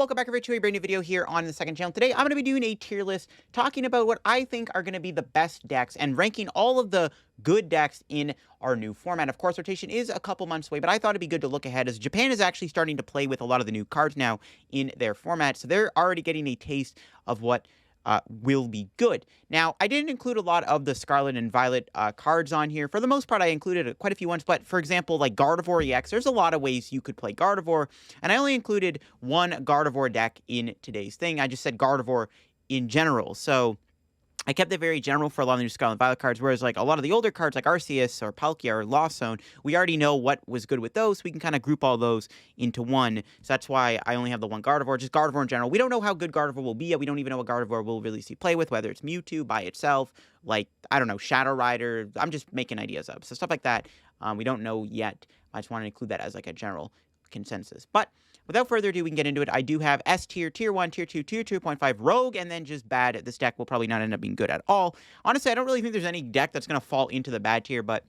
welcome back to a brand new video here on the second channel. Today, I'm going to be doing a tier list talking about what I think are going to be the best decks and ranking all of the good decks in our new format. Of course, rotation is a couple months away, but I thought it'd be good to look ahead as Japan is actually starting to play with a lot of the new cards now in their format. So they're already getting a taste of what will be good. Now, I didn't include a lot of the Scarlet and Violet cards on here. For the most part, I included quite a few ones, but for example, like Gardevoir EX, there's a lot of ways you could play Gardevoir, and I only included one Gardevoir deck in today's thing. I just said Gardevoir in general, so I kept it very general for a lot of the new Scarlet and Violet cards, whereas like a lot of the older cards like Arceus or Palkia or Lost Zone, we already know what was good with those, so we can kind of group all those into one. So that's why I only have the one Gardevoir, just Gardevoir in general. We don't know how good Gardevoir will be yet. We don't even know what Gardevoir will really see play with, whether it's Mewtwo by itself, like, I don't know, Shadow Rider. I'm just making ideas up. So stuff like that, we don't know yet. I just want to include that as like a general consensus. But without further ado, we can get into it. I do have S tier, tier 1, tier 2, tier 2.5, rogue, and then just bad. This deck will probably not end up being good at all. Honestly, I don't really think there's any deck that's going to fall into the bad tier, but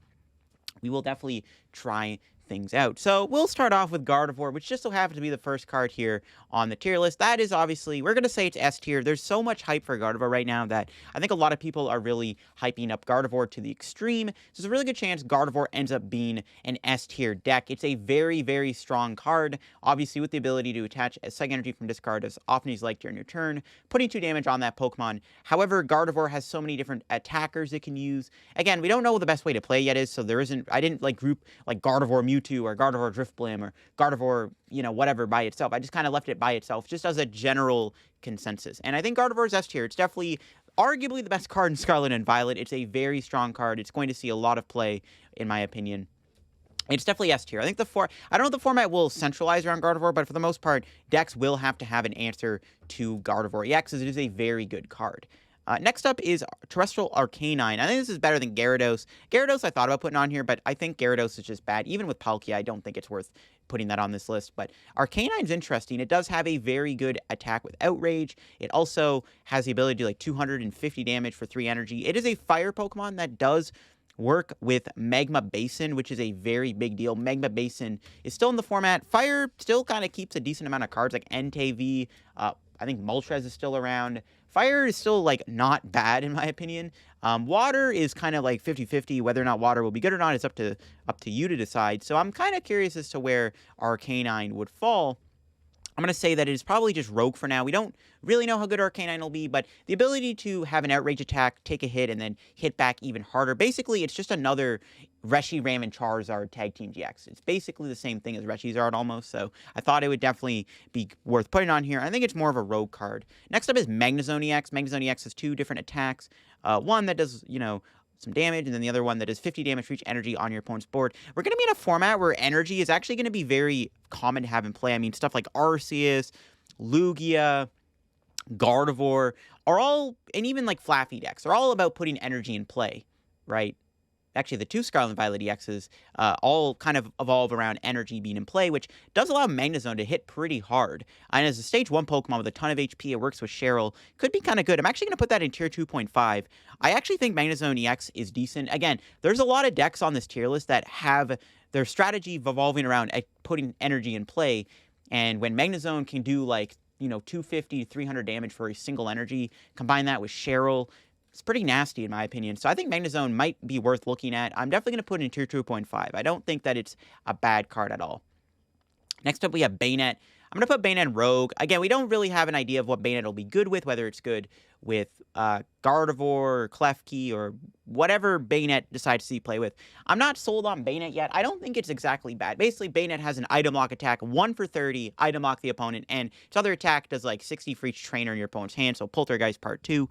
we will definitely try things out. So we'll start off with Gardevoir, which just so happens to be the first card here on the tier list. That is obviously, we're going to say it's S tier. There's so much hype for Gardevoir right now that I think a lot of people are really hyping up Gardevoir to the extreme. So there's a really good chance Gardevoir ends up being an S tier deck. It's a very, very strong card, obviously with the ability to attach a Psychic Energy from discard as often as you like during your turn, putting 2 damage on that Pokemon. However, Gardevoir has so many different attackers it can use. Again, we don't know what the best way to play yet is, so there isn't, I didn't like group like Gardevoir Mewtwo or Gardevoir Driftblim or Gardevoir, you know, whatever by itself. I just kind of left it by itself just as a general consensus. And I think Gardevoir is S tier. It's definitely arguably the best card in Scarlet and Violet. It's a very strong card. It's going to see a lot of play, in my opinion. It's definitely S tier. I think I don't know if the format will centralize around Gardevoir, but for the most part, decks will have to have an answer to Gardevoir EX, as it is a very good card. Next up is Terrestrial Arcanine. I think this is better than Gyarados. Gyarados I thought about putting on here, but I think Gyarados is just bad. Even with Palkia, I don't think it's worth putting that on this list. But Arcanine's interesting. It does have a very good attack with Outrage. It also has the ability to do like 250 damage for 3 energy. It is a fire Pokemon that does work with Magma Basin, which is a very big deal. Magma Basin is still in the format. Fire still kind of keeps a decent amount of cards like Entei. I think Moltres is still around. Fire is still, like, not bad, in my opinion. Water is kind of like 50-50. Whether or not water will be good or not is up to you to decide. So I'm kind of curious as to where Arcanine would fall. I'm going to say that it is probably just Rogue for now. We don't really know how good Arcanine will be, but the ability to have an Outrage attack, take a hit, and then hit back even harder. Basically, it's just another Reshiram and Charizard Tag Team GX. It's basically the same thing as Reshiram almost, so I thought it would definitely be worth putting on here. I think it's more of a Rogue card. Next up is Magnezone EX. Magnezone EX has 2 different attacks. One that does, you know, some damage, and then the other one that is 50 damage for each energy on your opponent's board. We're going to be in a format where energy is actually going to be very common to have in play. I mean, stuff like Arceus, Lugia, Gardevoir are all, and even like Flaffy decks, are all about putting energy in play, right? Actually, the 2 Scarlet and Violet EXs all kind of evolve around energy being in play, which does allow Magnezone to hit pretty hard. And as a Stage 1 Pokemon with a ton of HP, it works with Cheryl. Could be kind of good. I'm actually going to put that in Tier 2.5. I actually think Magnezone EX is decent. Again, there's a lot of decks on this tier list that have their strategy revolving around putting energy in play. And when Magnezone can do, like, you know, 250 to 300 damage for a single energy, combine that with Cheryl, it's pretty nasty, in my opinion. So I think Magnezone might be worth looking at. I'm definitely going to put it in Tier 2.5. I don't think that it's a bad card at all. Next up, we have Bayonet. I'm going to put Bayonet in Rogue. Again, we don't really have an idea of what Bayonet will be good with, whether it's good with Gardevoir or Klefki or whatever Bayonet decides to see play with. I'm not sold on Bayonet yet. I don't think it's exactly bad. Basically, Bayonet has an item lock attack, 1 for 30, item lock the opponent, and its other attack does like 60 for each trainer in your opponent's hand, so Poltergeist Part 2.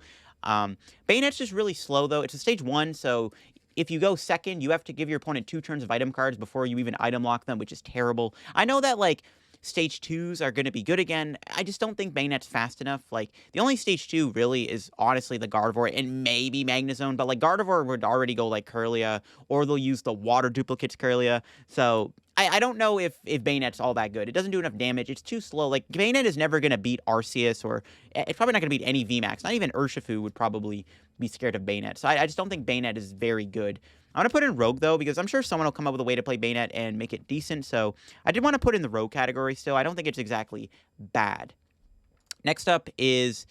Bayonet's just really slow, though. It's a Stage 1, so if you go second, you have to give your opponent 2 turns of item cards before you even item lock them, which is terrible. I know that, like, Stage 2s are going to be good again. I just don't think Bayonet's fast enough. Like, the only Stage 2 really is honestly the Gardevoir and maybe Magnezone, but, like, Gardevoir would already go, like, Kirlia, or they'll use the Water Duplicates Kirlia, so I don't know if Bayonet's all that good. It doesn't do enough damage. It's too slow. Like, Bayonet is never going to beat Arceus, or it's probably not going to beat any VMAX. Not even Urshifu would probably be scared of Bayonet. So I just don't think Bayonet is very good. I'm going to put in Rogue, though, because I'm sure someone will come up with a way to play Bayonet and make it decent. So I did want to put in the Rogue category still. I don't think it's exactly bad. Next up is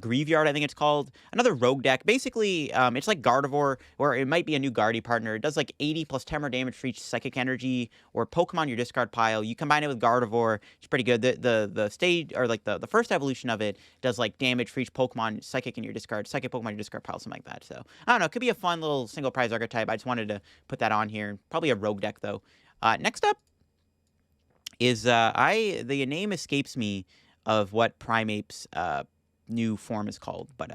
Graveyard, I think it's called. Another rogue deck. Basically, it's like Gardevoir, or it might be a new Guardy partner. It does like 80 plus 10 more damage for each psychic energy or Pokemon your discard pile. You combine it with Gardevoir, it's pretty good. The stage, or like the first evolution of it does like damage for each Pokemon psychic in your discard, psychic Pokemon in your discard pile, something like that. So I don't know, it could be a fun little single prize archetype. I just wanted to put that on here. Probably a rogue deck though. Next up is the name escapes me of what Primeape's new form is called, but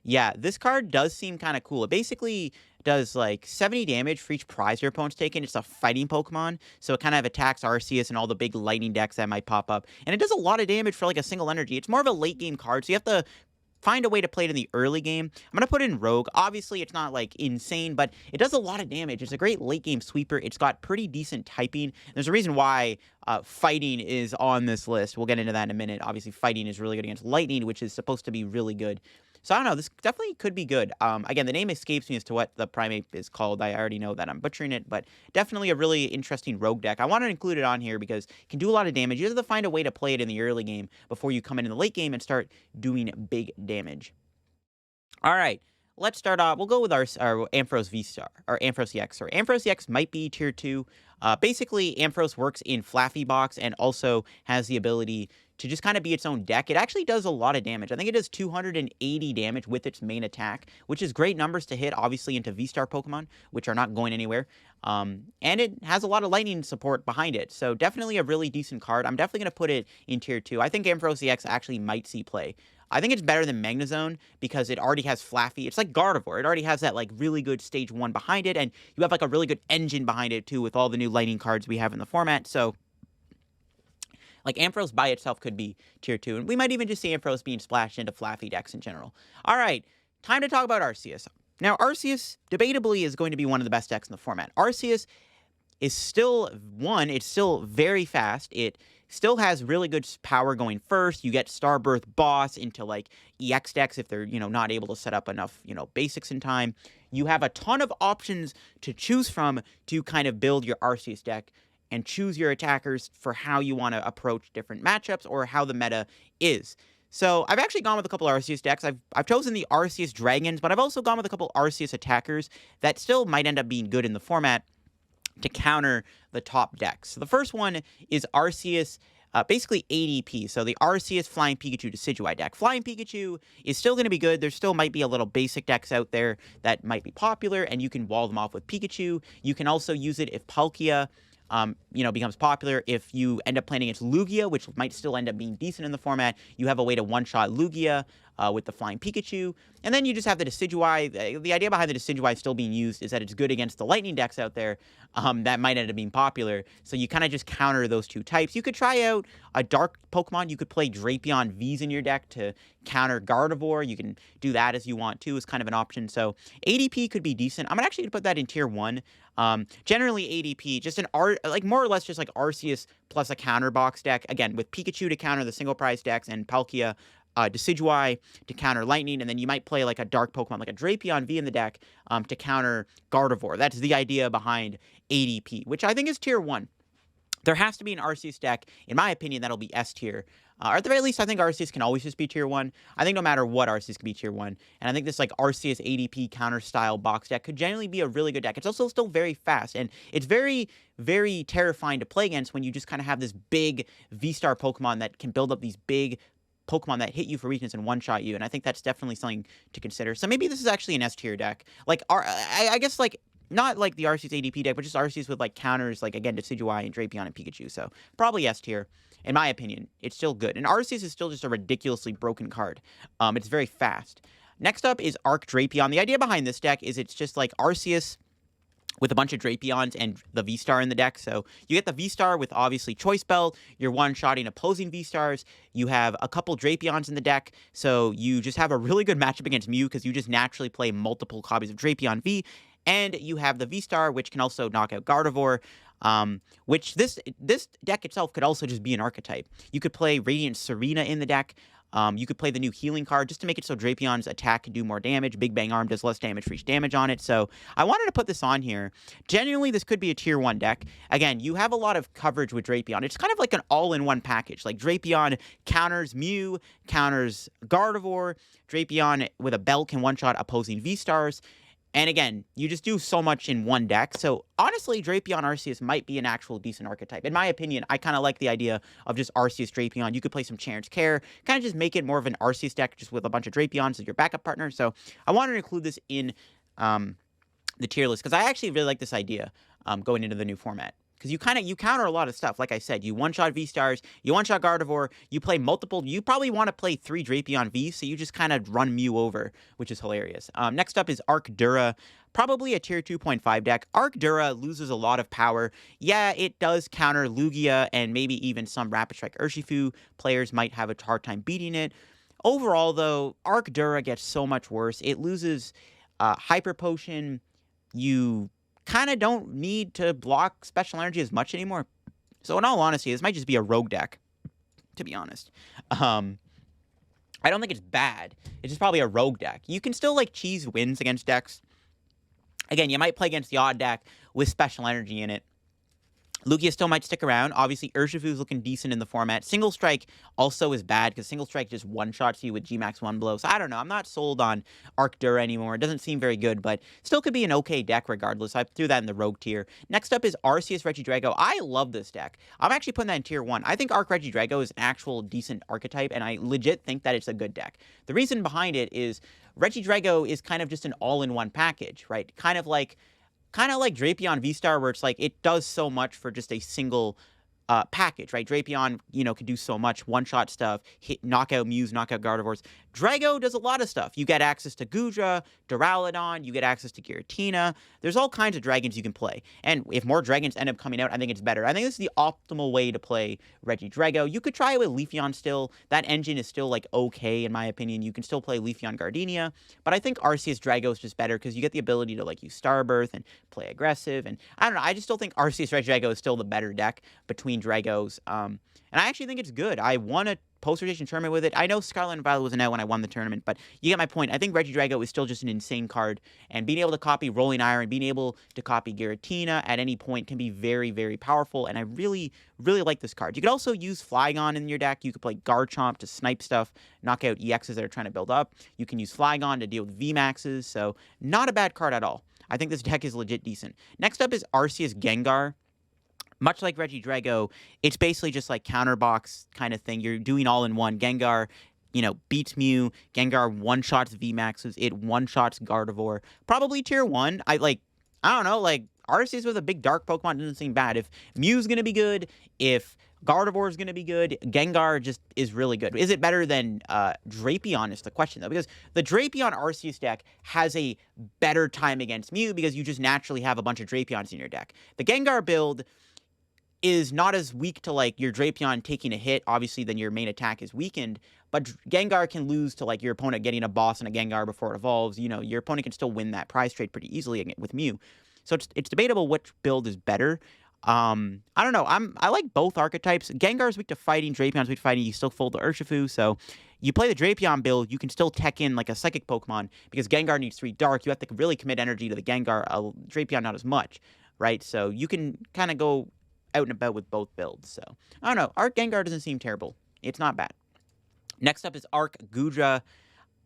yeah, this card does seem kind of cool. It basically does like 70 damage for each prize your opponent's taken. It's a fighting Pokemon, so it kind of attacks Arceus and all the big lightning decks that might pop up, and it does a lot of damage for like a single energy. It's more of a late game card, so you have to find a way to play it in the early game. I'm going to put it in Rogue. Obviously, it's not, like, insane, but it does a lot of damage. It's a great late-game sweeper. It's got pretty decent typing. There's a reason why Fighting is on this list. We'll get into that in a minute. Obviously, Fighting is really good against Lightning, which is supposed to be really good. So, I don't know. This definitely could be good. Again, the name escapes me as to what the Primeape is called. I already know that I'm butchering it, but definitely a really interesting rogue deck. I want to include it on here because it can do a lot of damage. You have to find a way to play it in the early game before you come in the late game and start doing big damage. All right. Let's start off. We'll go with our Ampharos V-Star, or Ampharos EX. Or Ampharos EX might be tier 2. Basically, Ampharos works in Flaffy Box and also has the ability to just kind of be its own deck. It actually does a lot of damage. I think it does 280 damage with its main attack, which is great numbers to hit, obviously, into V-Star Pokemon, which are not going anywhere. And it has a lot of lightning support behind it, so definitely a really decent card. I'm definitely going to put it in tier 2. I think Ampharos EX actually might see play. I think it's better than Magnezone because it already has Flaffy. It's like Gardevoir. It already has that, like, really good stage 1 behind it, and you have, like, a really good engine behind it, too, with all the new lightning cards we have in the format, so like, Ampharos by itself could be tier 2, and we might even just see Ampharos being splashed into Flaffy decks in general. All right, time to talk about Arceus. Now, Arceus, debatably, is going to be one of the best decks in the format. Arceus is still, it's still very fast. It still has really good power going first. You get Starbirth Boss into, like, EX decks if they're, not able to set up enough, basics in time. You have a ton of options to choose from to kind of build your Arceus deck and choose your attackers for how you want to approach different matchups or how the meta is. So I've actually gone with a couple Arceus decks. I've chosen the Arceus Dragons, but I've also gone with a couple Arceus attackers that still might end up being good in the format to counter the top decks. So the first one is Arceus, basically ADP. So the Arceus Flying Pikachu Decidueye deck. Flying Pikachu is still going to be good. There still might be a little basic decks out there that might be popular, and you can wall them off with Pikachu. You can also use it if Palkia becomes popular. If you end up playing against Lugia, which might still end up being decent in the format, you have a way to one-shot Lugia with the Flying Pikachu. And then you just have the Decidueye. The idea behind the Decidueye still being used is that it's good against the Lightning decks out there that might end up being popular. So you kind of just counter those two types. You could try out a Dark Pokemon. You could play Drapion Vs in your deck to counter Gardevoir. You can do that as you want to. It's kind of an option. So ADP could be decent. I'm actually going to put that in tier 1. Generally ADP, just more or less just like Arceus plus a counter box deck. Again, with Pikachu to counter the single prize decks and Palkia, Decidueye to counter Lightning, and then you might play like a Dark Pokemon, like a Drapion V in the deck to counter Gardevoir. That's the idea behind ADP, which I think is tier 1. There has to be an Arceus deck, in my opinion, that'll be S tier. Or at the very least, I think Arceus can always just be tier 1. I think no matter what, Arceus can be tier 1. And I think this like Arceus ADP counter-style box deck could generally be a really good deck. It's also still very fast, and it's very, very terrifying to play against when you just kind of have this big V-Star Pokemon that can build up these big Pokemon that hit you for weakness and one-shot you, and I think that's definitely something to consider. So maybe this is actually an S-tier deck. Like, I guess, like, not like the Arceus ADP deck, but just Arceus with, like, counters, like, again, Decidueye and Drapion and Pikachu. So probably S-tier. In my opinion, it's still good. And Arceus is still just a ridiculously broken card. It's very fast. Next up is Arc Drapion. The idea behind this deck is it's just like Arceus with a bunch of Drapions and the V-Star in the deck. So you get the V-Star with obviously Choice Belt. You're one-shotting opposing V-Stars. You have a couple Drapions in the deck. So you just have a really good matchup against Mew because you just naturally play multiple copies of Drapion V. And you have the V-Star, which can also knock out Gardevoir. Which this deck itself could also just be an archetype. You could play Radiant Serena in the deck. You could play the new healing card just to make it so Drapion's attack can do more damage. Big Bang Arm does less damage for each damage on it. So I wanted to put this on here. Genuinely, this could be a tier 1 deck. Again, you have a lot of coverage with Drapion. It's kind of like an all-in-one package. Like Drapion counters Mew, counters Gardevoir. Drapion with a belt can one-shot opposing V-Stars. And again, you just do so much in one deck. So honestly, Drapion Arceus might be an actual decent archetype. In my opinion, I kind of like the idea of just Arceus Drapion. You could play some Chance Care, kind of just make it more of an Arceus deck just with a bunch of Drapions as your backup partner. So I wanted to include this in the tier list because I actually really like this idea going into the new format. Because you counter a lot of stuff. Like I said, you one-shot V-Stars, you one-shot Gardevoir, you play multiple, you probably want to play 3 Drapion V, so you just kind of run Mew over, which is hilarious. Next up is Arcdura, probably a tier 2.5 deck. Arcdura loses a lot of power. Yeah, it does counter Lugia, and maybe even some Rapid Strike Urshifu players might have a hard time beating it. Overall, though, Arcdura gets so much worse. It loses Hyper Potion, you kind of don't need to block special energy as much anymore. So in all honesty, this might just be a rogue deck, to be honest. I don't think it's bad. It's just probably a rogue deck. You can still, like, cheese wins against decks. Again, you might play against the odd deck with special energy in it. Lugia still might stick around. Obviously, Urshifu's looking decent in the format. Single Strike also is bad because Single Strike just one-shots you with G-Max 1 blow. So I don't know. I'm not sold on Arcdura anymore. It doesn't seem very good, but still could be an okay deck regardless. I threw that in the rogue tier. Next up is Arceus Regidrago. I love this deck. I'm actually putting that in tier 1. I think Arc Regidrago is an actual decent archetype, and I legit think that it's a good deck. The reason behind it is Regidrago is kind of just an all-in-one package, right? Kind of like Drapion V-Star, where it's like it does so much for just a single package, right? Drapion, can do so much one-shot stuff, knock out Mews, knock out Gardevoirs. Drago does a lot of stuff. You get access to Gudra, Duraludon, you get access to Giratina. There's all kinds of dragons you can play. And if more dragons end up coming out, I think it's better. I think this is the optimal way to play Regidrago. You could try it with Leafeon still. That engine is still, like, okay, in my opinion. You can still play Leafeon Gardenia. But I think Arceus Drago is just better because you get the ability to, like, use Starbirth and play aggressive. And I don't know. I just still think Arceus Regidrago is still the better deck between Dragos. And I actually think it's good. I won a post-rotation tournament with it. I know Scarlet and Violet wasn't out when I won the tournament, but you get my point. I think Regidrago is still just an insane card, and being able to copy Rolling Iron, being able to copy Giratina at any point can be very, very powerful, and I really, really like this card. You could also use Flygon in your deck. You could play Garchomp to snipe stuff, knock out EXs that are trying to build up. You can use Flygon to deal with VMAXs, so not a bad card at all. I think this deck is legit decent. Next up is Arceus Gengar. Much like Regidrago, it's basically just like counterbox kind of thing. You're doing all in one. Gengar, beats Mew. Gengar one-shots VMAXs. It one-shots Gardevoir. Probably tier 1. I don't know, Arceus with a big dark Pokemon doesn't seem bad. If Mew's going to be good, if Gardevoir is going to be good, Gengar just is really good. Is it better than Drapion is the question, though, because the Drapion Arceus deck has a better time against Mew because you just naturally have a bunch of Drapions in your deck. The Gengar build is not as weak to, your Drapion taking a hit. Obviously, then your main attack is weakened. But Gengar can lose to, your opponent getting a boss and a Gengar before it evolves. Your opponent can still win that prize trade pretty easily with Mew. So it's debatable which build is better. I don't know. I like both archetypes. Gengar's weak to fighting. Drapion's weak to fighting. You still fold the Urshifu. So you play the Drapion build, you can still tech in, a Psychic Pokemon. Because Gengar needs 3 Dark. You have to really commit energy to the Gengar. Drapion not as much, right? So you can kind of go out and about with both builds. So I don't know. Arc Gengar doesn't seem terrible. It's not bad. Next up is Arc Gudra.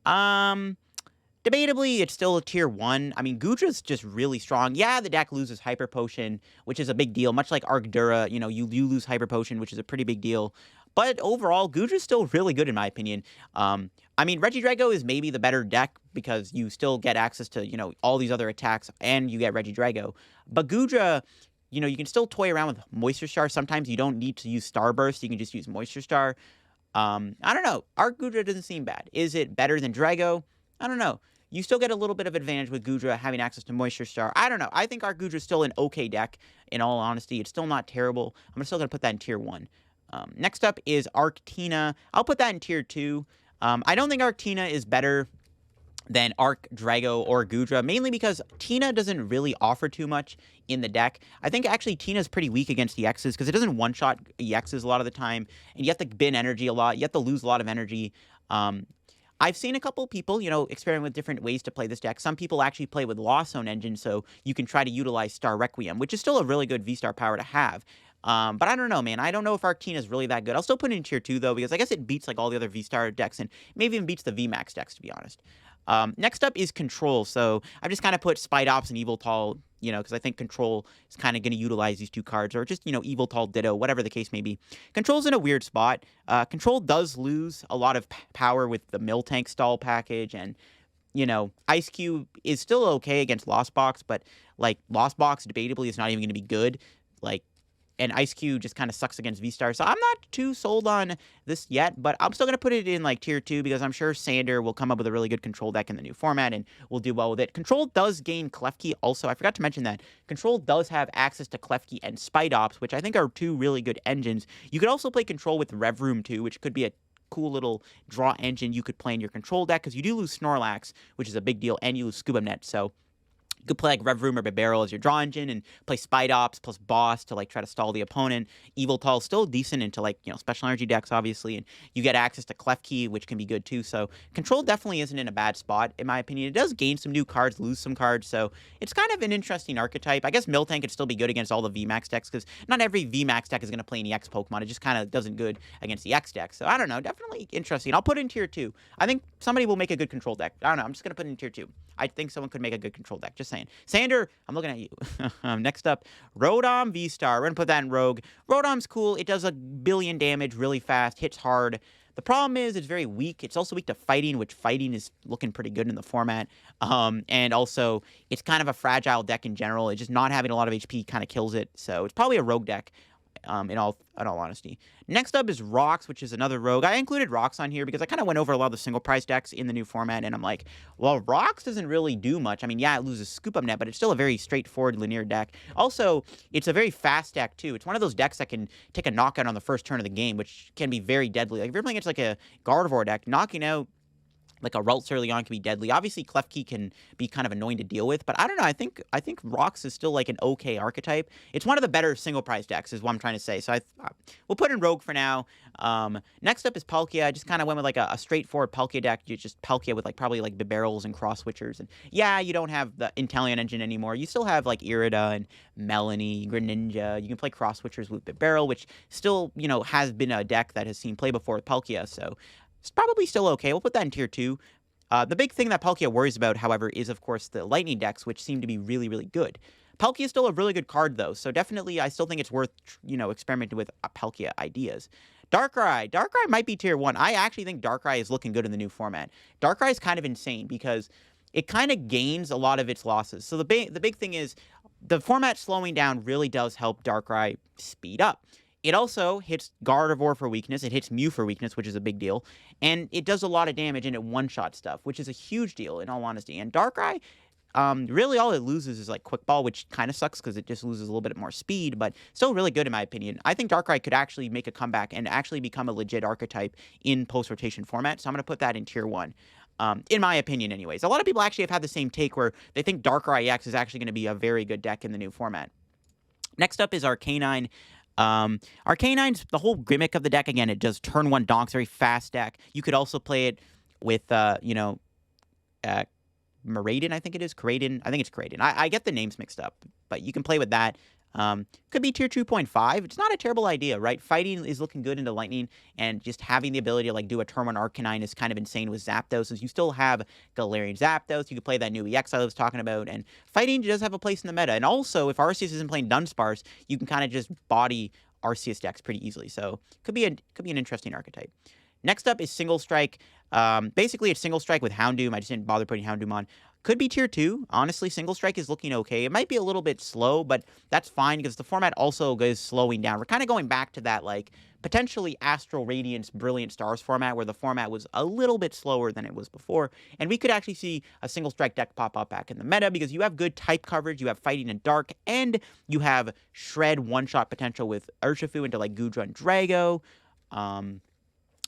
Debatably, it's still a tier 1. I mean, Gudra's just really strong. Yeah, the deck loses Hyper Potion, which is a big deal. Much like Arcdura, you lose Hyper Potion, which is a pretty big deal. But overall, Gudra's still really good in my opinion. I mean, Regidrago is maybe the better deck because you still get access to, all these other attacks and you get Regidrago. But Gudra, you can still toy around with Moisture Star. Sometimes you don't need to use Starburst. You can just use Moisture Star. I don't know. Arc Gudra doesn't seem bad. Is it better than Drago? I don't know. You still get a little bit of advantage with Gudra having access to Moisture Star. I don't know. I think Arc Gudra is still an okay deck, in all honesty. It's still not terrible. I'm still going to put that in tier 1. Next up is Arctina. I'll put that in tier 2. I don't think Arctina is better than Arc, Drago, or Gudra, mainly because Tina doesn't really offer too much in the deck. I think actually Tina's pretty weak against EXs because it doesn't one-shot EXs a lot of the time, and you have to bin energy a lot. You have to lose a lot of energy. Um, I've seen a couple people, experiment with different ways to play this deck. Some people actually play with Lost Zone Engine, so you can try to utilize Star Requiem, which is still a really good V-Star power to have. But I don't know, man. I don't know if Arctina is really that good. I'll still put it in tier 2, though, because I guess it beats like all the other V-Star decks, and maybe even beats the VMAX decks, to be honest. Next up is Control. So I've just kind of put Spite Ops and Evil Tall, because I think Control is kind of going to utilize these two cards, or just, Evil Tall Ditto, whatever the case may be. Control's in a weird spot. Control does lose a lot of power with the Miltank stall package, and, Ice Cube is still okay against Lost Box, but, like, Lost Box debatably is not even going to be good. Like, and Ice Cube just kind of sucks against V-Star. So I'm not too sold on this yet, but I'm still going to put it in like tier 2 because I'm sure Sander will come up with a really good Control deck in the new format and will do well with it. Control does gain Klefki also. I forgot to mention that. Control does have access to Klefki and Spite Ops, which I think are two really good engines. You could also play Control with Rev Room too, which could be a cool little draw engine you could play in your Control deck because you do lose Snorlax, which is a big deal, and you lose Scuba Net. So you could play like Rev Room or Barrel as your draw engine and play Spite Ops plus Boss to like try to stall the opponent. Evil Tall is still decent into like, special energy decks, obviously, and you get access to Klefki, which can be good too. So Control definitely isn't in a bad spot, in my opinion. It does gain some new cards, lose some cards, so it's kind of an interesting archetype. I guess Miltank could still be good against all the VMAX decks because not every VMAX deck is going to play an EX Pokemon. It just kind of doesn't good against the EX decks. So I don't know, definitely interesting. I'll put it in tier 2. I think somebody will make a good Control deck. I don't know, I'm just going to put it in tier 2. I think someone could make a good Control deck. Just saying. Sander, I'm looking at you. Next up, Rotom V-Star. We're going to put that in Rogue. Rotom's cool. It does a billion damage really fast, hits hard. The problem is it's very weak. It's also weak to fighting, which fighting is looking pretty good in the format. And also, it's kind of a fragile deck in general. It's just not having a lot of HP kind of kills it. So it's probably a Rogue deck. In all honesty. Next up is Rocks, which is another Rogue. I included Rocks on here because I kind of went over a lot of the single price decks in the new format, and I'm like, well, Rocks doesn't really do much. I mean, yeah, it loses Scoop Up Net, but it's still a very straightforward linear deck. Also, it's a very fast deck, too. It's one of those decks that can take a knockout on the first turn of the game, which can be very deadly. Like, if you're playing against, like, a Gardevoir deck, knocking out like a Ralts early on can be deadly. Obviously, Klefki can be kind of annoying to deal with, but I don't know. I think Rocks is still like an okay archetype. It's one of the better single price decks, is what I'm trying to say. So we'll put in Rogue for now. Next up is Palkia. I just kind of went with like a straightforward Palkia deck. You just Palkia with like probably like Barrels and Cross Switchers. And yeah, you don't have the Inteleon engine anymore. You still have like Irida and Melanie, Greninja. You can play Cross Switchers with Barrel, which still has been a deck that has seen play before with Palkia. So it's probably still okay. We'll put that in tier 2. The big thing that Palkia worries about, however, is, of course, the Lightning decks, which seem to be really, really good. Palkia is still a really good card, though, so definitely I still think it's worth, experimenting with Palkia ideas. Darkrai. Darkrai might be tier 1. I actually think Darkrai is looking good in the new format. Darkrai is kind of insane because it kind of gains a lot of its losses. So the big thing is the format slowing down really does help Darkrai speed up. It also hits Gardevoir for weakness. It hits Mew for weakness, which is a big deal. And it does a lot of damage and it one-shot stuff, which is a huge deal in all honesty. And Darkrai, really all it loses is like Quick Ball, which kind of sucks because it just loses a little bit more speed, but still really good in my opinion. I think Darkrai could actually make a comeback and actually become a legit archetype in post-rotation format. So I'm going to put that in tier 1. In my opinion anyways. A lot of people actually have had the same take where they think Darkrai EX is actually going to be a very good deck in the new format. Next up is Arcanine. Arcanine's the whole gimmick of the deck. Again, it does turn 1 donks, very fast deck. You could also play it with, Meraidon, I think it is. Kraden. I think it's Kraden. I get the names mixed up, but you can play with that. Could be tier 2.5. It's not a terrible idea, right? Fighting is looking good into Lightning, and just having the ability to like do a turn 1 Arcanine is kind of insane with Zapdos, as you still have Galarian Zapdos. You could play that new EX I was talking about, and fighting does have a place in the meta. And also, if Arceus isn't playing Dunsparce, you can kind of just body Arceus decks pretty easily. So could be an interesting archetype. Next up is Single Strike. Basically, it's Single Strike with Houndoom. I just didn't bother putting Houndoom on. Could be tier 2. Honestly, Single Strike is looking okay. It might be a little bit slow, but that's fine because the format also is slowing down. We're kind of going back to that, like, potentially Astral Radiance Brilliant Stars format where the format was a little bit slower than it was before. And we could actually see a Single Strike deck pop up back in the meta because you have good type coverage, you have Fighting in Dark, and you have Shred one-shot potential with Urshifu into, like, Gudra and Drago.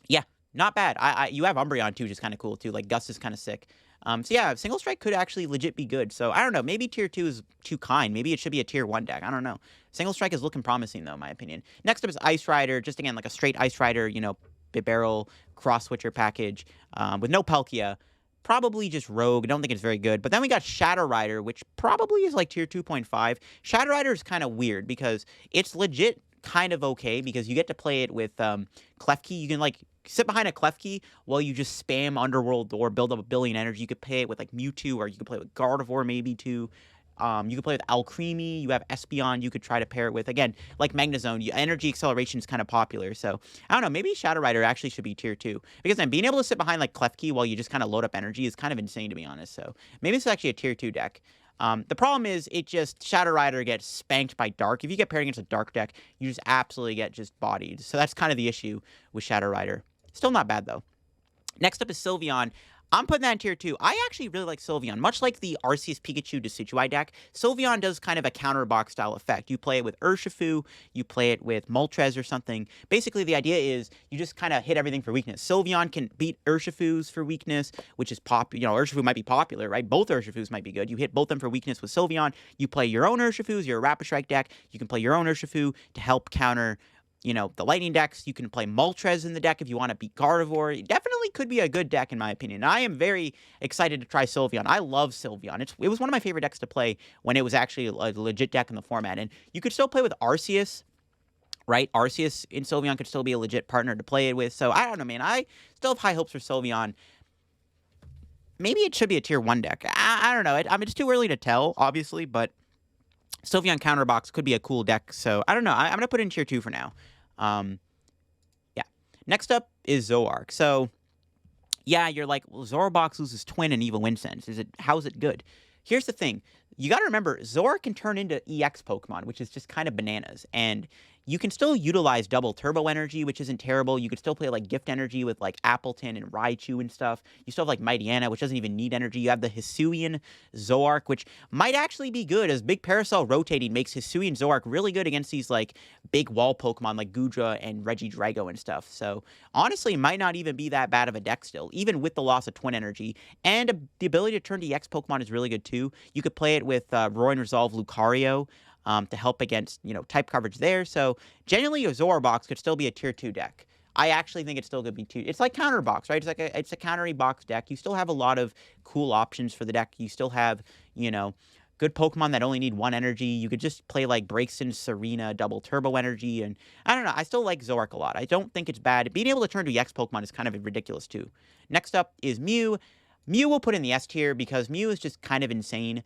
Yeah. Not bad. You have Umbreon too, which is kind of cool too. Like Gus is kind of sick. So yeah, Single Strike could actually legit be good. So I don't know. Maybe tier 2 is too kind. Maybe it should be a tier 1 deck. I don't know. Single Strike is looking promising though, in my opinion. Next up is Ice Rider. Just again, like a straight Ice Rider, Barrel cross switcher package with no Palkia. Probably just Rogue. I don't think it's very good. But then we got Shadow Rider, which probably is like tier 2.5. Shadow Rider is kind of weird because it's legit kind of okay because you get to play it with Klefki. You can like sit behind a Klefki while you just spam Underworld or build up a billion energy. You could play it with like Mewtwo, or you could play it with Gardevoir maybe too. You could play with Alcremie. You have Espeon you could try to pair it with. Again, like Magnezone, energy acceleration is kind of popular. So, I don't know. Maybe Shadow Rider actually should be tier 2. Because then being able to sit behind like Klefki while you just kind of load up energy is kind of insane, to be honest. So, maybe it's actually a tier 2 deck. The problem is Shadow Rider gets spanked by Dark. If you get paired against a Dark deck, you just absolutely get just bodied. So, that's kind of the issue with Shadow Rider. Still not bad, though. Next up is Sylveon. I'm putting that in tier 2. I actually really like Sylveon. Much like the Arceus Pikachu Decidueye deck, Sylveon does kind of a counterbox style effect. You play it with Urshifu, you play it with Moltres or something. Basically, the idea is you just kind of hit everything for weakness. Sylveon can beat Urshifus for weakness, which is Urshifu might be popular, right? Both Urshifus might be good. You hit both them for weakness with Sylveon. You play your own Urshifus, you're a Rapid Strike deck. You can play your own Urshifu to help counter the lightning decks. You can play Moltres in the deck if you want to beat Gardevoir. It definitely could be a good deck, in my opinion. I am very excited to try Sylveon. I love Sylveon. It was one of my favorite decks to play when it was actually a legit deck in the format. And you could still play with Arceus, right? Arceus in Sylveon could still be a legit partner to play it with. So, I don't know, man. I still have high hopes for Sylveon. Maybe it should be a tier 1 deck. I don't know. It's too early to tell, obviously, but Sylveon Counterbox could be a cool deck. So, I don't know. I'm going to put it in tier 2 for now. Yeah. Next up is Zoroark. So, yeah, you're like, well, Zorobox loses Twin and Evil Wind Sense. How's it good? Here's the thing. You got to remember, Zoroark can turn into EX Pokemon, which is just kind of bananas. And you can still utilize double Turbo Energy, which isn't terrible. You could still play like Gift Energy with like Appleton and Raichu and stuff. You still have like Mightyena, which doesn't even need energy. You have the Hisuian Zoroark, which might actually be good, as Big Parasol rotating makes Hisuian Zoroark really good against these like big wall Pokemon like Goodra and Regidrago and stuff. So honestly, it might not even be that bad of a deck still, even with the loss of Twin Energy. And the ability to turn to EX Pokemon is really good too. You could play it with Roaring Resolve Lucario, to help against, type coverage there. So, generally, a Zorobox could still be a tier 2 deck. I actually think it's still going to be 2. It's like Counterbox, right? It's a countery box deck. You still have a lot of cool options for the deck. You still have, good Pokemon that only need 1 energy. You could just play like Braixen, Serena, double Turbo Energy, and I don't know. I still like Zoroark a lot. I don't think it's bad. Being able to turn to EX Pokemon is kind of ridiculous too. Next up is Mew. Mew will put in the S tier because Mew is just kind of insane.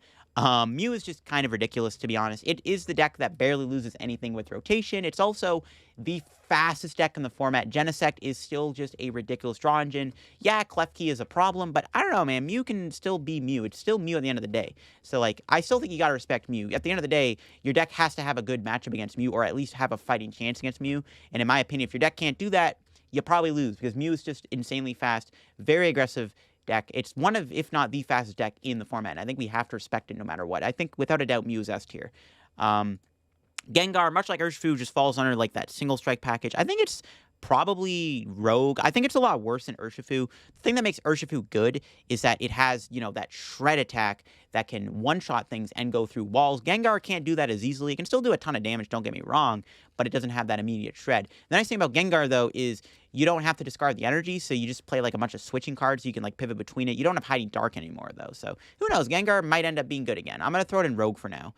Mew is just kind of ridiculous, to be honest. It is the deck that barely loses anything with rotation. It's also the fastest deck in the format. Genesect is still just a ridiculous draw engine. Yeah, Klefki is a problem, but I don't know, man. Mew can still be Mew. It's still Mew at the end of the day. So, like, I still think you gotta respect Mew. At the end of the day, your deck has to have a good matchup against Mew, or at least have a fighting chance against Mew. And in my opinion, if your deck can't do that, you probably lose, because Mew is just insanely fast, very aggressive deck. It's one of, if not the fastest deck in the format, and I think we have to respect it no matter what. I think, without a doubt, Mew is S tier. Gengar, much like Urshifu, just falls under, like, that single strike package. I think it's probably Rogue. I think it's a lot worse than Urshifu. The thing that makes Urshifu good is that it has, that shred attack that can one-shot things and go through walls. Gengar can't do that as easily. It can still do a ton of damage, don't get me wrong, but it doesn't have that immediate shred. The nice thing about Gengar, though, is you don't have to discard the energy, so you just play like a bunch of switching cards, so you can like pivot between it. You don't have Hiding Dark anymore, though, so who knows? Gengar might end up being good again. I'm going to throw it in Rogue for now.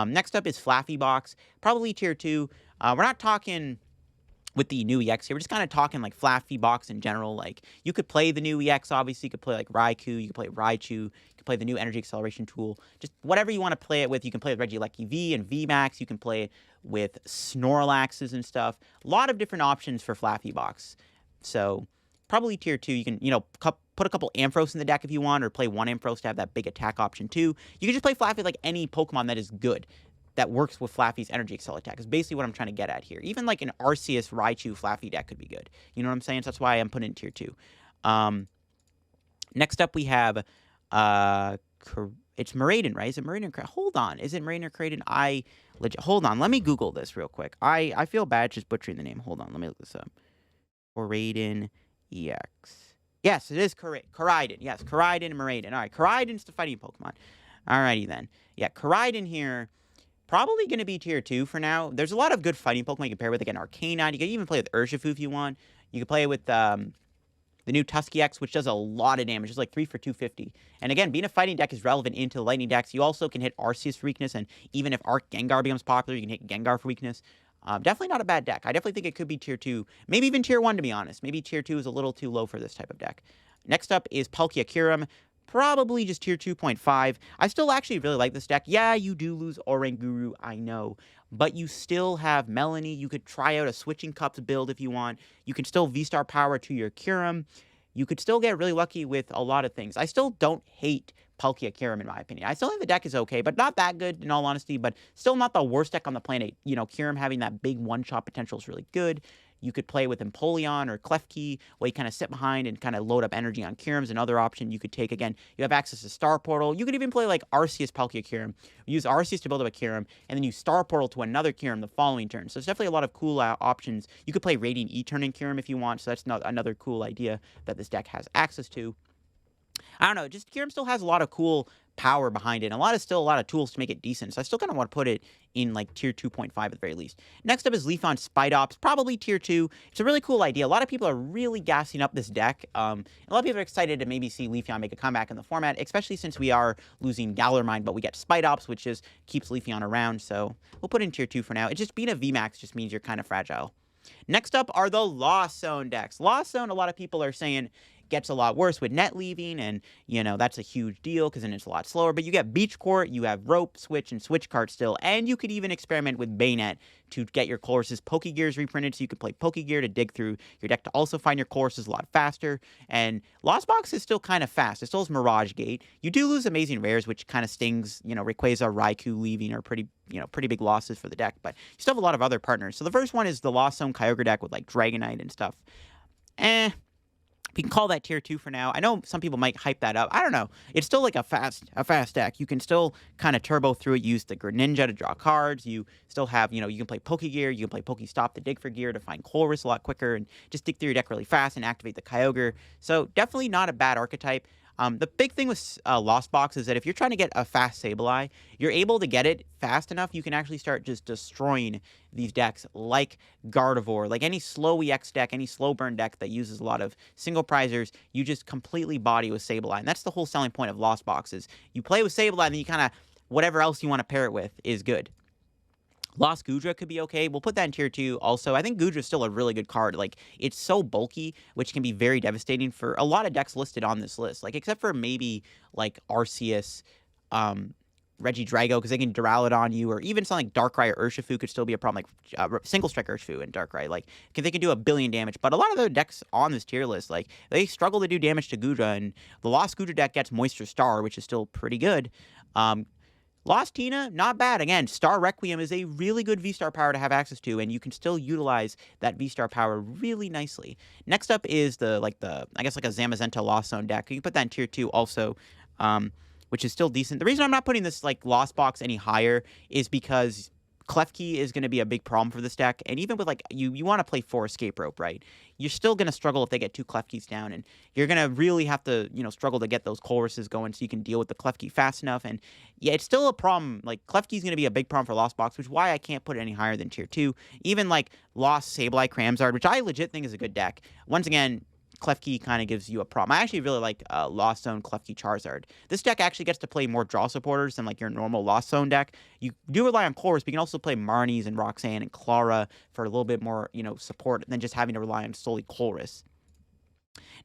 Next up is Flaffy Box, probably tier 2. We're not talking with the new EX here. We're just kind of talking like Flaffy Box in general. Like, you could play the new EX, obviously. You could play like Raikou, you could play Raichu, you could play the new Energy Acceleration tool. Just whatever you want to play it with. You can play with Regieleki V and VMAX. You can play it with Snorlaxes and stuff. A lot of different options for Flaffy Box. So, probably tier 2. You can, put a couple Ampharos in the deck if you want, or play one Ampharos to have that big attack option too. You can just play Flaffy like any Pokemon that is good, that works with Flaffy's Energy Accelerate attack, is basically what I'm trying to get at here. Even like an Arceus Raichu Flaffy deck could be good. You know what I'm saying? So that's why I'm putting it in tier 2. Next up we have, it's Miraidon, right? Is it Miraidon? Hold on. Is it Miraidon or Kraden? Hold on. Let me Google this real quick. I feel bad just butchering the name. Hold on. Let me look this up. Miraidon EX. Yes, it is Koraidon. Yes, Koraidon and Miraidon. All right, Koraidon's the fighting Pokemon. Alrighty then. Yeah, Koraidon here, probably going to be tier 2 for now. There's a lot of good fighting Pokemon you can pair with. Again, Arcanine. You can even play with Urshifu if you want. You can play with the new Tusky X, which does a lot of damage. It's like 3 for 250. And again, being a fighting deck is relevant into the lightning decks. You also can hit Arceus for weakness, and even if Arc Gengar becomes popular, you can hit Gengar for weakness. Definitely not a bad deck. I definitely think it could be tier 2, maybe even tier 1, to be honest. Maybe tier 2 is a little too low for this type of deck. Next up is Palkia Kyurem. Probably just tier 2.5. I still actually really like this deck. Yeah, you do lose Oranguru, I know. But you still have Melanie. You could try out a Switching Cups build if you want. You can still V-Star power to your Kyurem. You could still get really lucky with a lot of things. I still don't hate Palkia Kyurem, in my opinion. I still think the deck is okay, but not that good, in all honesty, but still not the worst deck on the planet. You know, Kyurem having that big one-shot potential is really good. You could play with Empoleon or Klefki, where you kind of sit behind and kind of load up energy on Kyurem's. Another option you could take. Again, you have access to Star Portal. You could even play like Arceus Palkia Kyurem. Use Arceus to build up a Kyurem, and then use Star Portal to another Kyurem the following turn. So there's definitely a lot of cool options. You could play Radiant E-Turn in Kyurem if you want, so that's not another cool idea that this deck has access to. I don't know, just Kyurem still has a lot of cool power behind it, and still a lot of tools to make it decent, so I still kind of want to put it in, like, tier 2.5 at the very least. Next up is Leafeon Spidops, probably tier 2. It's a really cool idea. A lot of people are really gassing up this deck. A lot of people are excited to maybe see Leafeon make a comeback in the format, especially since we are losing Gallarmine, but we get Spidops, which just keeps Leafeon around, so we'll put it in tier 2 for now. It just being a VMAX just means you're kind of fragile. Next up are the Lost Zone decks. Lost Zone, a lot of people are saying, gets a lot worse with net leaving, and, you know, that's a huge deal because then it's a lot slower. But you get Beach Court, you have Rope, Switch, and Switch Card still, and you could even experiment with Bayonet to get your Colress's Pokegears reprinted, so you could play Pokegear to dig through your deck to also find your Colress's a lot faster. And Lost Box is still kind of fast. It still has Mirage Gate. You do lose Amazing Rares, which kind of stings. You know, Rayquaza, Raikou leaving are pretty big losses for the deck, but you still have a lot of other partners. So the first one is the Lost Zone Kyogre deck with like Dragonite and stuff. We can call that tier 2 for now. I know some people might hype that up. I don't know. It's still like a fast deck. You can still kind of turbo through it, use the Greninja to draw cards. You still have, you can play Pokegear, you can play Pokestop to dig for gear to find Colress a lot quicker and just dig through your deck really fast and activate the Kyogre. So definitely not a bad archetype. The big thing with Lost Box is that if you're trying to get a fast Sableye, you're able to get it fast enough, you can actually start just destroying these decks like Gardevoir, like any slow EX deck, any slow burn deck that uses a lot of single prizers, you just completely body with Sableye. And that's the whole selling point of Lost Box is you play with Sableye and then you kind of, whatever else you want to pair it with is good. Lost Goodra could be okay. We'll put that in tier 2 also. I think Goodra is still a really good card. Like, it's so bulky, which can be very devastating for a lot of decks listed on this list. Like, except for maybe, like, Arceus, Regidrago, because they can Duraludon on you, or even something like Darkrai or Urshifu could still be a problem, like Single Strike Urshifu and Darkrai. Like, they can do 1 billion damage. But a lot of the decks on this tier list, like, they struggle to do damage to Goodra, and the Lost Goodra deck gets Moisture Star, which is still pretty good. Lost Tina, not bad. Again, Star Requiem is a really good V-Star power to have access to, and you can still utilize that V-Star power really nicely. Next up is I guess like a Zamazenta Lost Zone deck. You can put that in tier 2 also, which is still decent. The reason I'm not putting this like Lost Box any higher is because Klefki is going to be a big problem for this deck, and even with like you want to play 4 Escape Rope, right? You're still going to struggle if they get 2 Klefkis down, and you're going to really have to struggle to get those Colresses going so you can deal with the Klefki fast enough. And yeah, it's still a problem. Like Klefki is going to be a big problem for Lost Box, which is why I can't put it any higher than tier 2. Even like Lost Sableye Cramzard, which I legit think is a good deck. Once again, Klefki kind of gives you a problem. I actually really like Lost Zone Klefki Charizard. This deck actually gets to play more draw supporters than like your normal Lost Zone deck. You do rely on Colress, but you can also play Marnies and Roxanne and Clara for a little bit more, support than just having to rely on solely Colress.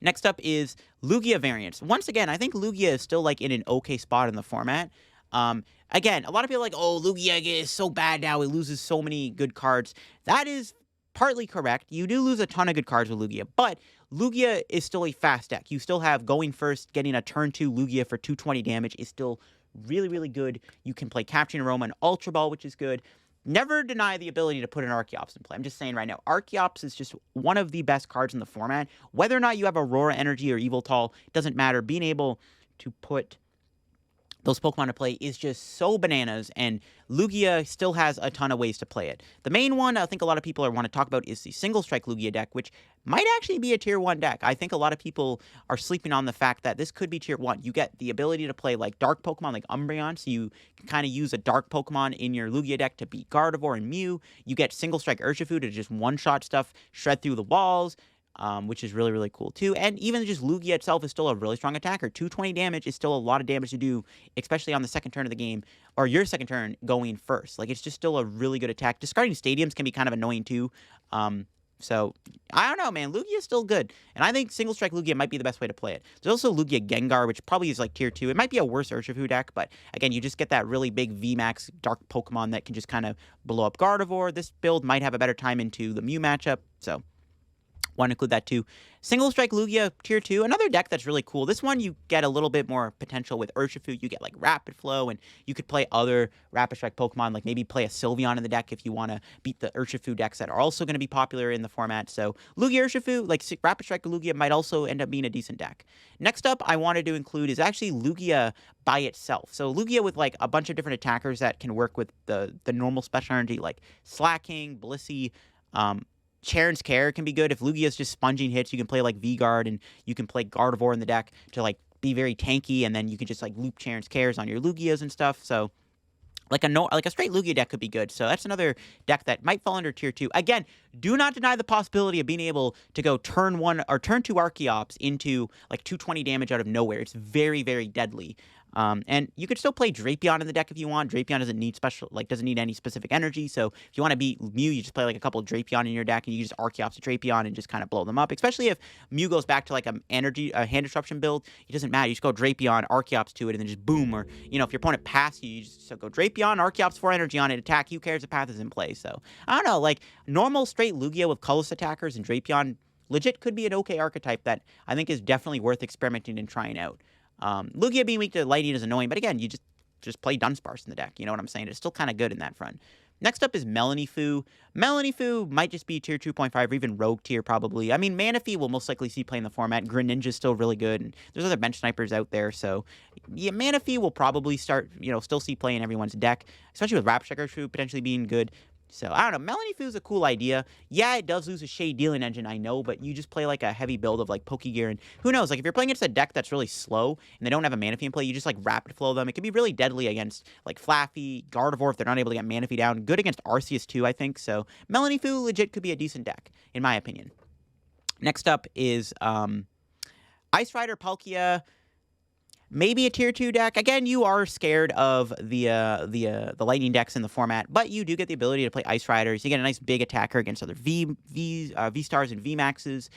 Next up is Lugia variants. Once again, I think Lugia is still like in an okay spot in the format. Again, a lot of people are like, oh, Lugia is so bad now. He loses so many good cards. That is partly correct. You do lose a ton of good cards with Lugia, but Lugia is still a fast deck. You still have going first, getting a turn 2 Lugia for 220 damage is still really, really good. You can play Capturing Aroma and Ultra Ball, which is good. Never deny the ability to put an Archeops in play. I'm just saying right now, Archeops is just one of the best cards in the format. Whether or not you have Aurora Energy or Evil Tall, it doesn't matter. Being able to put those Pokemon to play is just so bananas, and Lugia still has a ton of ways to play it. The main one I think a lot of people want to talk about is the Single Strike Lugia deck, which might actually be a Tier 1 deck. I think a lot of people are sleeping on the fact that this could be Tier 1. You get the ability to play like Dark Pokemon like Umbreon, so you can kind of use a Dark Pokemon in your Lugia deck to beat Gardevoir and Mew. You get Single Strike Urshifu to just one-shot stuff, shred through the walls. Which is really, really cool too. And even just Lugia itself is still a really strong attacker. 220 damage is still a lot of damage to do, especially on the second turn of the game, or your second turn going first. Like, it's just still a really good attack. Discarding stadiums can be kind of annoying too. So, I don't know, man. Lugia is still good. And I think Single Strike Lugia might be the best way to play it. There's also Lugia Gengar, which probably is like Tier 2. It might be a worse Urshifu deck, but again, you just get that really big VMAX Dark Pokemon that can just kind of blow up Gardevoir. This build might have a better time into the Mew matchup, so want to include that too. Single Strike Lugia Tier 2, another deck that's really cool. This one you get a little bit more potential with Urshifu. You get like Rapid Flow, and you could play other Rapid Strike Pokemon, like maybe play a Sylveon in the deck if you want to beat the Urshifu decks that are also going to be popular in the format. So Lugia Urshifu, like Rapid Strike Lugia, might also end up being a decent deck. Next up, I wanted to include is actually Lugia by itself. So Lugia with like a bunch of different attackers that can work with the normal special energy, like Slacking, Blissey, Charon's Care can be good. If Lugia's just sponging hits, you can play like V-Guard, and you can play Gardevoir in the deck to like be very tanky, and then you can just like loop Charon's Cares on your Lugias and stuff. So like a straight Lugia deck could be good. So that's another deck that might fall under Tier 2. Again, do not deny the possibility of being able to go turn 1 or turn 2 Archeops into like 220 damage out of nowhere. It's very, very deadly. And you could still play Drapion in the deck if you want. Drapion doesn't need any specific energy. So if you want to beat Mew, you just play like a couple of Drapion in your deck, and you just Archeops to Drapion and just kind of blow them up. Especially if Mew goes back to like a hand disruption build, it doesn't matter. You just go Drapion, Archeops to it, and then just boom. Or if your opponent passes you, you just go Drapion, Archeops 4 energy on it, attack. Who cares? The path is in play. So I don't know, like normal straight Lugia with colorless attackers and Drapion legit could be an okay archetype that I think is definitely worth experimenting and trying out. Lugia being weak to lightning is annoying, but again, you just play Dunsparce in the deck. You know what I'm saying? It's still kind of good in that front. Next up is Melanie Fu. Melanie Fu might just be Tier 2.5 or even Rogue Tier probably. I mean, Manaphy will most likely see play in the format. Greninja's still really good, and there's other bench snipers out there. So, yeah, Manaphy will probably start, still see play in everyone's deck, especially with Rapid Strike potentially being good. So, I don't know. Melanie Fu's a cool idea. Yeah, it does lose a Shade Dealing Engine, I know, but you just play like a heavy build of like Pokegear, and who knows? Like, if you're playing against a deck that's really slow and they don't have a Manaphy in play, you just like Rapid Flow them. It can be really deadly against like Flaffy, Gardevoir if they're not able to get Manaphy down. Good against Arceus too, I think. So, Melanie Fu legit could be a decent deck, in my opinion. Next up is Ice Rider Palkia. Maybe a Tier 2 deck. Again, you are scared of the lightning decks in the format, but you do get the ability to play Ice Riders. You get a nice big attacker against other V-Stars and V-Maxes.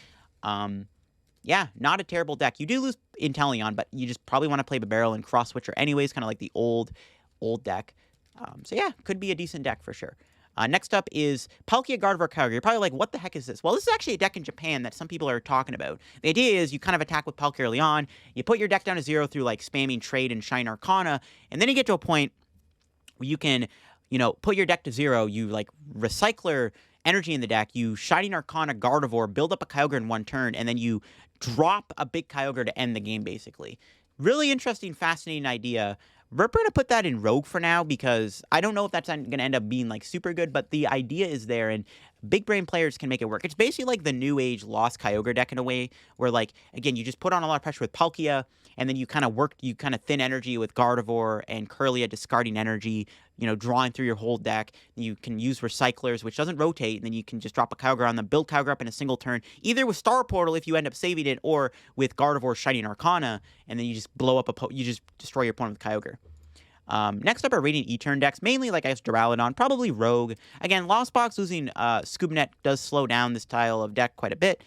Yeah, not a terrible deck. You do lose Inteleon, but you just probably want to play Barrel and Cross Switcher anyways, kind of like the old deck. So yeah, could be a decent deck for sure. Next up is Palkia Gardevoir Kyogre. You're probably like, what the heck is this? Well, this is actually a deck in Japan that some people are talking about. The idea is you kind of attack with Palkia early on, you put your deck down to 0 through like spamming Trade and Shine Arcana, and then you get to a point where you can, put your deck to 0, you like recycler energy in the deck, you Shining Arcana Gardevoir, build up a Kyogre in one turn, and then you drop a big Kyogre to end the game, basically. Really interesting, fascinating idea. We're going to put that in Rogue for now because I don't know if that's going to end up being like super good, but the idea is there, and big brain players can make it work. It's basically like the new age Lost Kyogre deck in a way, where like, again, you just put on a lot of pressure with Palkia, and then you kind of thin energy with Gardevoir and Kirlia discarding energy, drawing through your whole deck. You can use Recyclers, which doesn't rotate, and then you can just drop a Kyogre on them, build Kyogre up in a single turn, either with Star Portal if you end up saving it, or with Gardevoir Shining Arcana, and then you just blow up you just destroy your opponent with Kyogre. Next up are Radiant E-Turn decks, mainly like I guess Duraludon, probably Rogue. Again, Lost Box losing Scoobnet does slow down this style of deck quite a bit,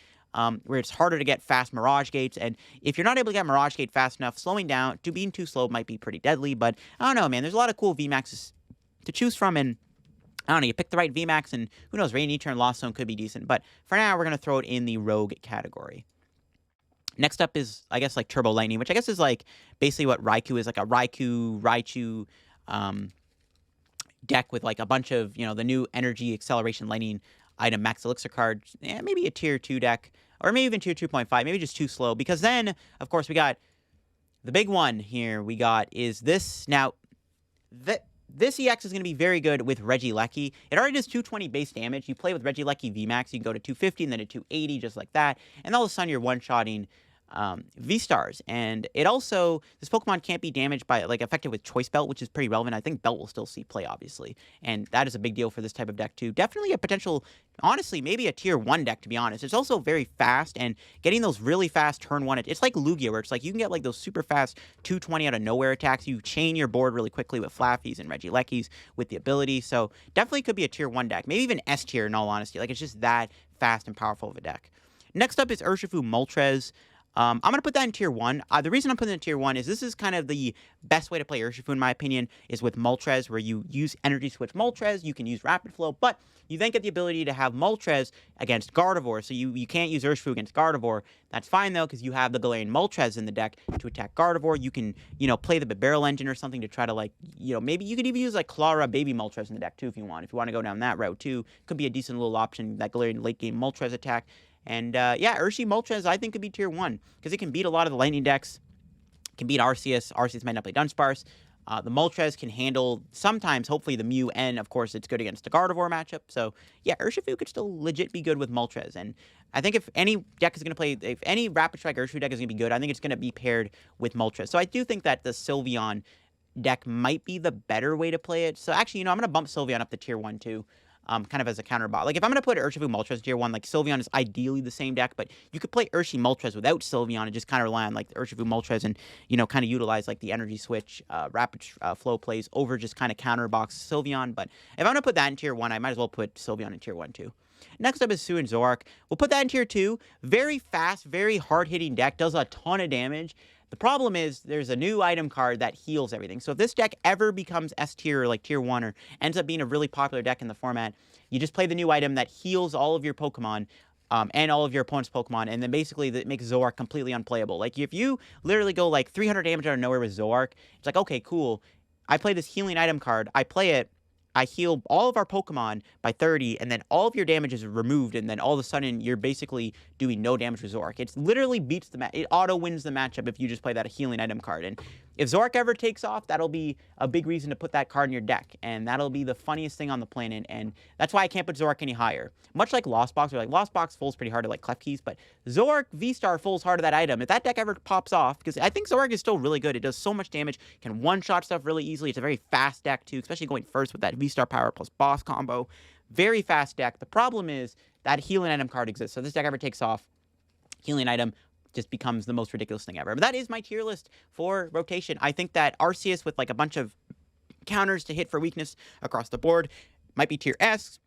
where it's harder to get fast Mirage Gates, and if you're not able to get Mirage Gate fast enough, slowing down to being too slow might be pretty deadly, but I don't know, man. There's a lot of cool VMAXs to choose from, and I don't know, you pick the right VMAX, and who knows, Radiant E-Turn Lost Zone could be decent, but for now, we're going to throw it in the Rogue category. Next up is, I guess, like Turbo Lightning, which I guess is like basically what Raikou is, like a Raichu deck with like a bunch of, the new Energy Acceleration Lightning item Max Elixir card. Yeah, maybe a Tier 2 deck, or maybe even Tier 2.5, maybe just too slow, because then, of course, we got The big one here we got is this. Now, this EX is going to be very good with Regieleki. It already does 220 base damage. You play with Regieleki VMAX, you can go to 250 and then to 280, just like that. And all of a sudden, you're one-shotting V-Stars. And it also, this Pokemon can't be damaged by, like, affected with Choice Belt, which is pretty relevant. I think Belt will still see play, obviously. And that is a big deal for this type of deck, too. Definitely a potential, honestly, maybe a tier 1 deck, to be honest. It's also very fast, and getting those really fast turn 1, it's like Lugia, where it's like you can get, like, those super fast 220 out of nowhere attacks. You chain your board really quickly with Flaffies and Regielekis with the ability. So definitely could be a tier 1 deck. Maybe even S tier, in all honesty. Like, it's just that fast and powerful of a deck. Next up is Urshifu Moltres. I'm going to put that in tier 1. The reason I'm putting it in tier 1 is this is kind of the best way to play Urshifu, in my opinion, is with Moltres, where you use Energy Switch Moltres, you can use Rapid Flow, but you then get the ability to have Moltres against Gardevoir, so you can't use Urshifu against Gardevoir. That's fine, though, because you have the Galarian Moltres in the deck to attack Gardevoir. You can, play the Barrel Engine or something to try to, like, maybe you could even use, like, Clara Baby Moltres in the deck, too, if you want. If you want to go down that route, too, could be a decent little option, that Galarian late-game Moltres attack. And, yeah, Urshifu Moltres, I think, could be tier 1, because it can beat a lot of the Lightning decks. It can beat Arceus. Arceus might not play Dunsparce. The Moltres can handle, sometimes, hopefully, the Mew, and, of course, it's good against the Gardevoir matchup. So, yeah, Urshifu could still legit be good with Moltres. And I think if any deck is going to play, if any Rapid Strike Urshifu deck is going to be good, I think it's going to be paired with Moltres. So I do think that the Sylveon deck might be the better way to play it. So, actually, I'm going to bump Sylveon up to tier 1, too. Kind of as a counter bot. Like, if I'm going to put Urshifu Moltres tier 1, like, Sylveon is ideally the same deck, but you could play Urshifu Moltres without Sylveon and just kind of rely on, like, the Urshifu Moltres and, kind of utilize, like, the Energy Switch, Rapid Flow plays over just kind of counterbox Sylveon. But if I'm going to put that in tier 1, I might as well put Sylveon in tier 1, too. Next up is Sue and Zoroark. We'll put that in tier 2. Very fast, very hard-hitting deck, does a ton of damage. The problem is there's a new item card that heals everything. So if this deck ever becomes S tier or like tier 1 or ends up being a really popular deck in the format, you just play the new item that heals all of your Pokemon and all of your opponent's Pokemon, and then basically that makes Zoroark completely unplayable. Like, if you literally go like 300 damage out of nowhere with Zoroark, it's like, okay, cool. I play this healing item card. I play it. I heal all of our Pokemon by 30, and then all of your damage is removed, and then all of a sudden, you're basically doing no damage with Zoroark. It literally beats the match. It auto-wins the matchup if you just play that healing item card. And if Zoroark ever takes off, that'll be a big reason to put that card in your deck, and that'll be the funniest thing on the planet, and that's why I can't put Zoroark any higher. Much like Lost Box, where like Lost Box falls pretty hard to like Klefki's, but Zoroark V-Star falls hard to that item. If that deck ever pops off, because I think Zoroark is still really good. It does so much damage, can one-shot stuff really easily. It's a very fast deck, too, especially going first with that V-Star power plus boss combo. Very fast deck. The problem is that healing item card exists. So if this deck ever takes off, healing item just becomes the most ridiculous thing ever. But that is my tier list for rotation. I think that Arceus with like a bunch of counters to hit for weakness across the board might be tier S.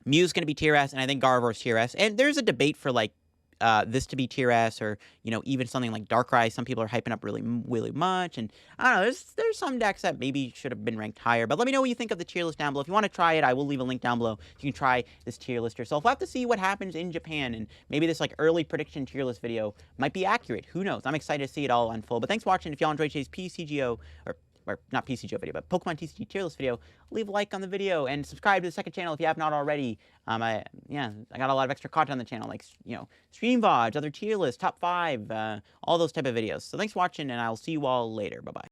Mew's going to be tier S, and I think Gardevoir's tier S. And there's a debate for like this to be tier S, or even something like Darkrai. Some people are hyping up really much, and I don't know. There's some decks that maybe should have been ranked higher. But let me know what you think of the tier list down below. If you want to try it, I will leave a link down below. You can try this tier list yourself. We'll have to see what happens in Japan, and maybe this like early prediction tier list video might be accurate. Who knows? I'm excited to see it all unfold. But thanks for watching. If y'all enjoyed today's PCGO or not PCGO video, but Pokemon TCG tier list video, leave a like on the video and subscribe to the second channel if you have not already. I got a lot of extra content on the channel, like, stream VODs, other tier lists, top 5, all those type of videos. So thanks for watching, and I'll see you all later. Bye-bye.